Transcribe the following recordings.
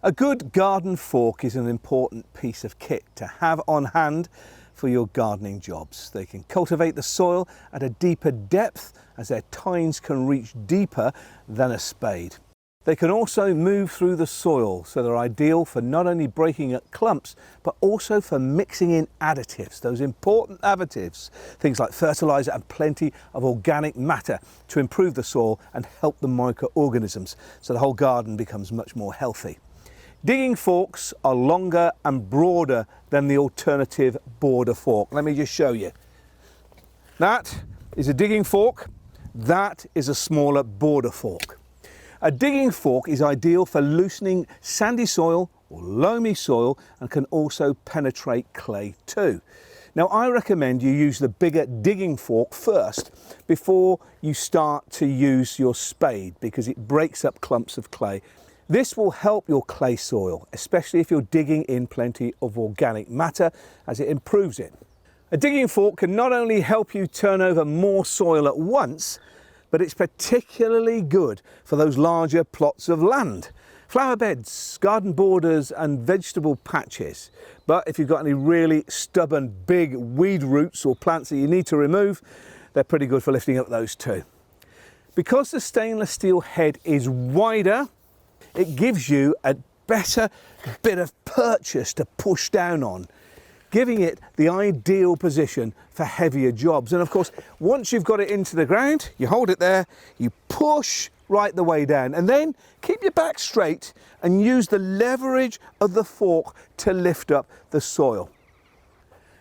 A good garden fork is an important piece of kit to have on hand for your gardening jobs. They can cultivate the soil at a deeper depth as their tines can reach deeper than a spade. They can also move through the soil, so they're ideal for not only breaking up clumps, but also for mixing in additives, those important additives, things like fertilizer and plenty of organic matter to improve the soil and help the microorganisms, so the whole garden becomes much more healthy. Digging forks are longer and broader than the alternative border fork. Let me just show you. That is a digging fork. That is a smaller border fork. A digging fork is ideal for loosening sandy soil or loamy soil and can also penetrate clay too. Now I recommend you use the bigger digging fork first before you start to use your spade, because it breaks up clumps of clay. This will help your clay soil, especially if you're digging in plenty of organic matter, as it improves it. A digging fork can not only help you turn over more soil at once, but it's particularly good for those larger plots of land, flower beds, garden borders and vegetable patches. But if you've got any really stubborn big weed roots or plants that you need to remove, they're pretty good for lifting up those too. Because the stainless steel head is wider, it gives you a better bit of purchase to push down on, giving it the ideal position for heavier jobs. And of course, once you've got it into the ground, you hold it there, you push right the way down, and then keep your back straight and use the leverage of the fork to lift up the soil.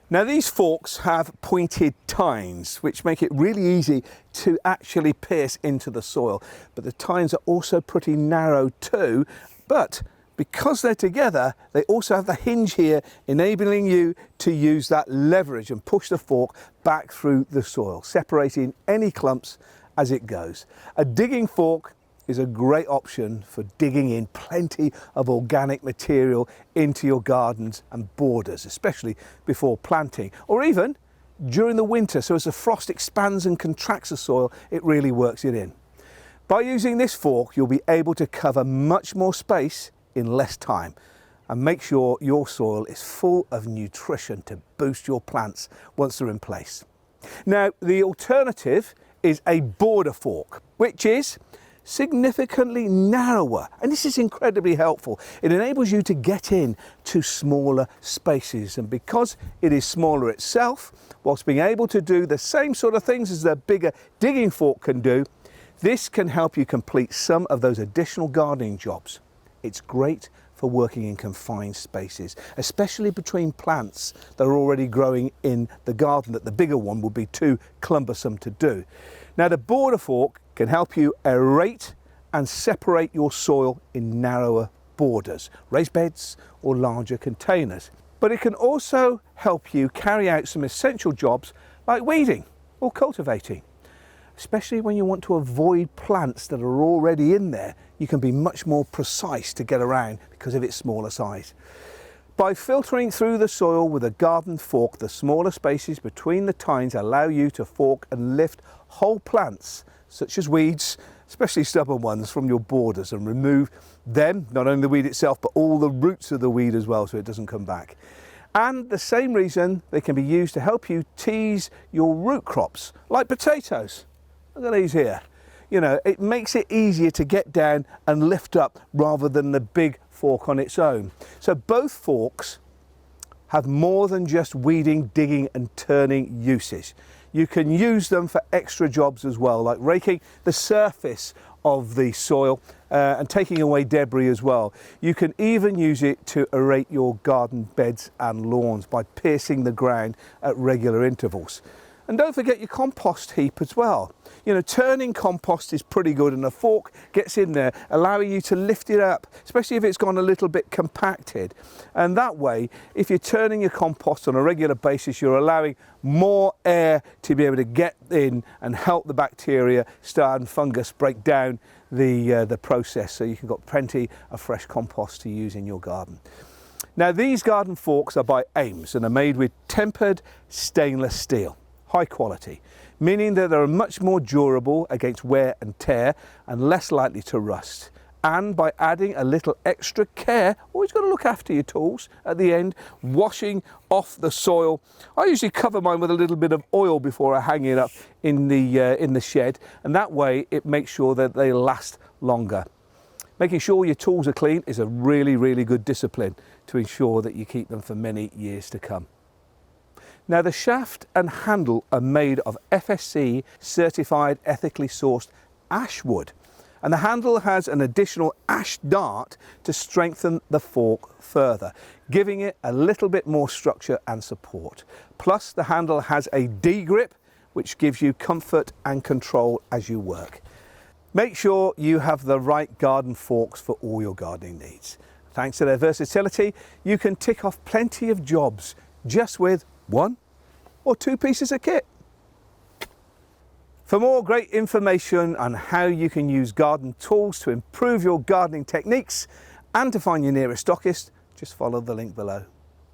Now these forks have pointed tines, which make it really easy to actually pierce into the soil. But the tines are also pretty narrow too, but because they're together, they also have the hinge here, enabling you to use that leverage and push the fork back through the soil, separating any clumps as it goes. A digging fork is a great option for digging in plenty of organic material into your gardens and borders, especially before planting, or even during the winter. So as the frost expands and contracts the soil, it really works it in. By using this fork, you'll be able to cover much more space in less time and make sure your soil is full of nutrition to boost your plants once they're in place. Now, the alternative is a border fork, which is significantly narrower, and this is incredibly helpful. It enables you to get in to smaller spaces, and because it is smaller itself, whilst being able to do the same sort of things as the bigger digging fork can do, this can help you complete some of those additional gardening jobs. It's great for working in confined spaces, especially between plants that are already growing in the garden that the bigger one would be too cumbersome to do. Now the border fork can help you aerate and separate your soil in narrower borders, raised beds or larger containers. But it can also help you carry out some essential jobs like weeding or cultivating. Especially when you want to avoid plants that are already in there, you can be much more precise to get around because of its smaller size. By filtering through the soil with a garden fork, the smaller spaces between the tines allow you to fork and lift whole plants, such as weeds, especially stubborn ones, from your borders and remove them, not only the weed itself, but all the roots of the weed as well, so it doesn't come back. And the same reason they can be used to help you tease your root crops, like potatoes. Look at these here. You know, it makes it easier to get down and lift up rather than the big fork on its own. So both forks have more than just weeding, digging and turning uses. You can use them for extra jobs as well, like raking the surface of the soil and taking away debris as well. You can even use it to aerate your garden beds and lawns by piercing the ground at regular intervals. And don't forget your compost heap as well. You know, turning compost is pretty good, and a fork gets in there, allowing you to lift it up, especially if it's gone a little bit compacted. And that way, if you're turning your compost on a regular basis, you're allowing more air to be able to get in and help the bacteria start and fungus break down the process, so you can got plenty of fresh compost to use in your garden. Now, these garden forks are by AMES and are made with tempered stainless steel. High quality, meaning that they are much more durable against wear and tear and less likely to rust. and by adding a little extra care, always got to look after your tools at the end, washing off the soil. I usually cover mine with a little bit of oil before I hang it up in the shed, and that way it makes sure that they last longer. Making sure your tools are clean is a really, really good discipline to ensure that you keep them for many years to come. Now, the shaft and handle are made of FSC certified ethically sourced ash wood, and the handle has an additional ash dart to strengthen the fork further, giving it a little bit more structure and support. Plus, the handle has a D-grip, which gives you comfort and control as you work. Make sure you have the right garden forks for all your gardening needs. Thanks to their versatility, you can tick off plenty of jobs just with 1 or 2 pieces of kit. For more great information on how you can use garden tools to improve your gardening techniques and to find your nearest stockist, just follow the link below.